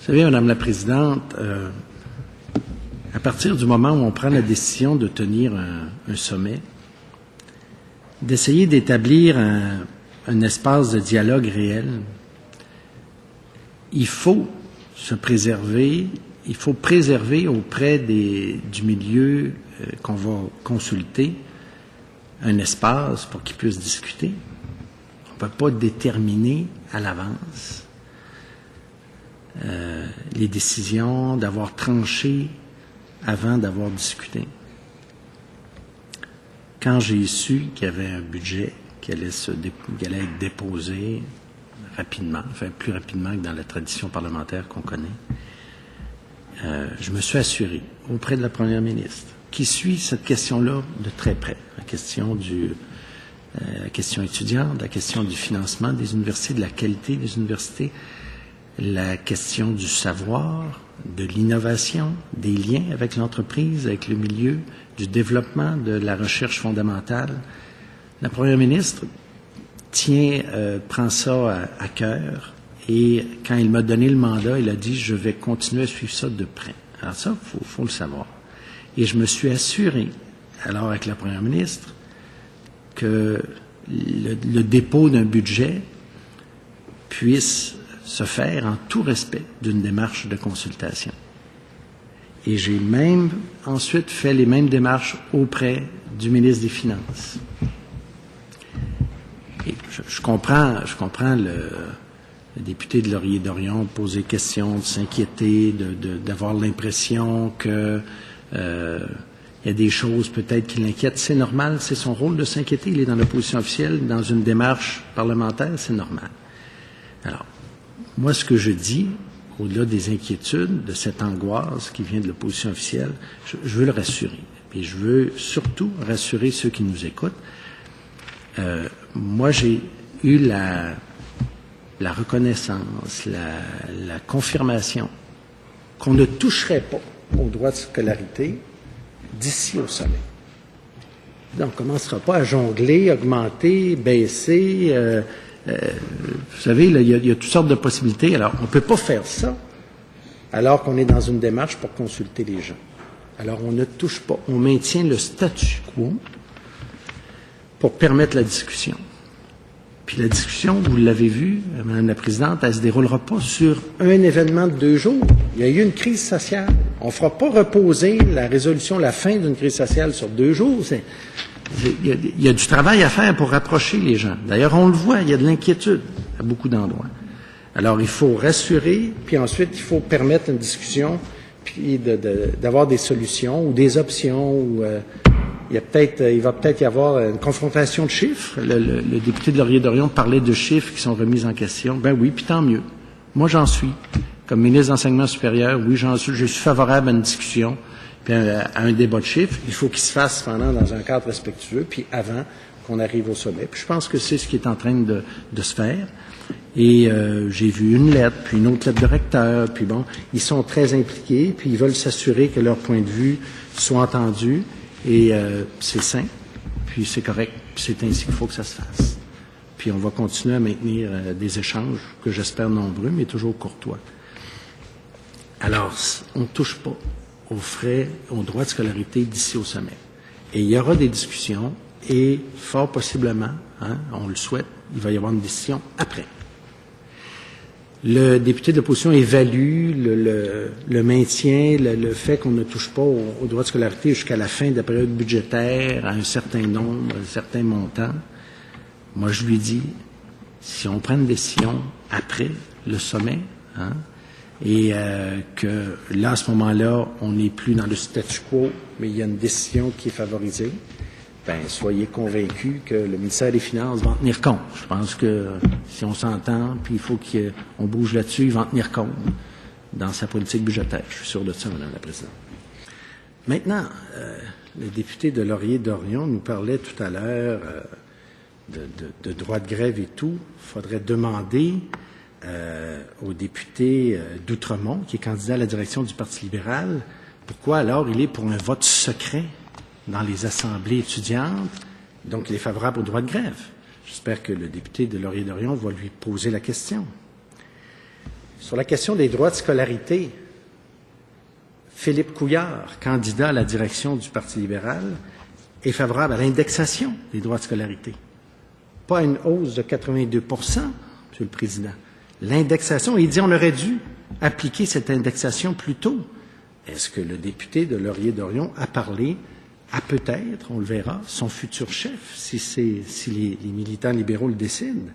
savez, Madame la Présidente, à partir du moment où on prend la décision de tenir un sommet, d'essayer d'établir un espace de dialogue réel, il faut se préserver, il faut préserver auprès du milieu qu'on va consulter un espace pour qu'ils puissent discuter. On ne peut pas déterminer à l'avance les décisions, d'avoir tranché avant d'avoir discuté. Quand j'ai su qu'il y avait un budget qui allait être déposé rapidement, enfin plus rapidement que dans la tradition parlementaire qu'on connaît, je me suis assuré auprès de la Première ministre, qui suit cette question-là de très près, la question étudiante, la question du financement des universités, de la qualité des universités, la question du savoir, de l'innovation, des liens avec l'entreprise, avec le milieu, du développement de la recherche fondamentale. La Première ministre prend ça à cœur, et quand il m'a donné le mandat, il a dit « je vais continuer à suivre ça de près ». Alors ça, faut le savoir. Et je me suis assuré, alors avec la Première ministre, que le dépôt d'un budget puisse se faire en tout respect d'une démarche de consultation. Et j'ai même ensuite fait les mêmes démarches auprès du ministre des Finances. Et je comprends le député de Laurier-Dorion poser question, de s'inquiéter, d'avoir l'impression que il y a des choses peut-être qui l'inquiètent. C'est normal, c'est son rôle de s'inquiéter. Il est dans l'opposition officielle, dans une démarche parlementaire, c'est normal. Alors, moi, ce que je dis, au-delà des inquiétudes, de cette angoisse qui vient de l'opposition officielle, je veux le rassurer. Et je veux surtout rassurer ceux qui nous écoutent. Moi, j'ai eu la reconnaissance, la confirmation qu'on ne toucherait pas au droit de scolarité d'ici au sommet. Donc, on ne commencera pas à jongler, augmenter, baisser. Vous savez, là, il y a toutes sortes de possibilités. Alors, on ne peut pas faire ça alors qu'on est dans une démarche pour consulter les gens. Alors, on ne touche pas. On maintient le statu quo pour permettre la discussion. Puis la discussion, vous l'avez vu, Madame la Présidente, elle ne se déroulera pas sur un événement de 2 jours. Il y a eu une crise sociale. On ne fera pas reposer la résolution, la fin d'une crise sociale sur 2 jours. Il y a du travail à faire pour rapprocher les gens. D'ailleurs, on le voit, il y a de l'inquiétude à beaucoup d'endroits. Alors, il faut rassurer, puis ensuite, il faut permettre une discussion, puis d'avoir des solutions ou des options. Ou, il va peut-être y avoir une confrontation de chiffres. Le député de Laurier-Dorion parlait de chiffres qui sont remis en question. Ben oui, puis tant mieux. Moi, j'en suis. Comme ministre d'Enseignement supérieur, oui, je suis favorable à une discussion, puis à un débat de chiffres. Il faut qu'il se fasse cependant dans un cadre respectueux, puis avant qu'on arrive au sommet. Puis je pense que c'est ce qui est en train de se faire. Et j'ai vu une lettre, puis une autre lettre de recteur, puis bon, ils sont très impliqués, puis ils veulent s'assurer que leur point de vue soit entendu, et c'est sain, puis c'est correct, puis c'est ainsi qu'il faut que ça se fasse. Puis on va continuer à maintenir des échanges que j'espère nombreux, mais toujours courtois. Alors, on ne touche pas aux frais, aux droits de scolarité d'ici au sommet. Et il y aura des discussions, et fort possiblement, on le souhaite, il va y avoir une décision après. Le député de l'opposition évalue le maintien, le fait qu'on ne touche pas aux droits de scolarité jusqu'à la fin de la période budgétaire, à un certain nombre, à un certain montant. Moi, je lui dis, si on prend une décision après le sommet, et que là, à ce moment-là, on n'est plus dans le statu quo, mais il y a une décision qui est favorisée, ben, soyez convaincus que le ministère des Finances va en tenir compte. Je pense que si on s'entend, puis il faut qu'on bouge là-dessus, il va en tenir compte dans sa politique budgétaire. Je suis sûr de ça, Madame la Présidente. Maintenant, le député de Laurier-Dorion nous parlait tout à l'heure de droit de grève et tout. Il faudrait demander au député d'Outremont, qui est candidat à la direction du Parti libéral, pourquoi alors il est pour un vote secret dans les assemblées étudiantes, donc il est favorable au droit de grève. J'espère que le député de Laurier-Dorion va lui poser la question. Sur la question des droits de scolarité, Philippe Couillard, candidat à la direction du Parti libéral, est favorable à l'indexation des droits de scolarité. Pas une hausse de 82 Monsieur le Président. L'indexation, il dit on aurait dû appliquer cette indexation plus tôt. Est-ce que le député de Laurier-Dorion a parlé à peut-être, on le verra, son futur chef, si les militants libéraux le décident?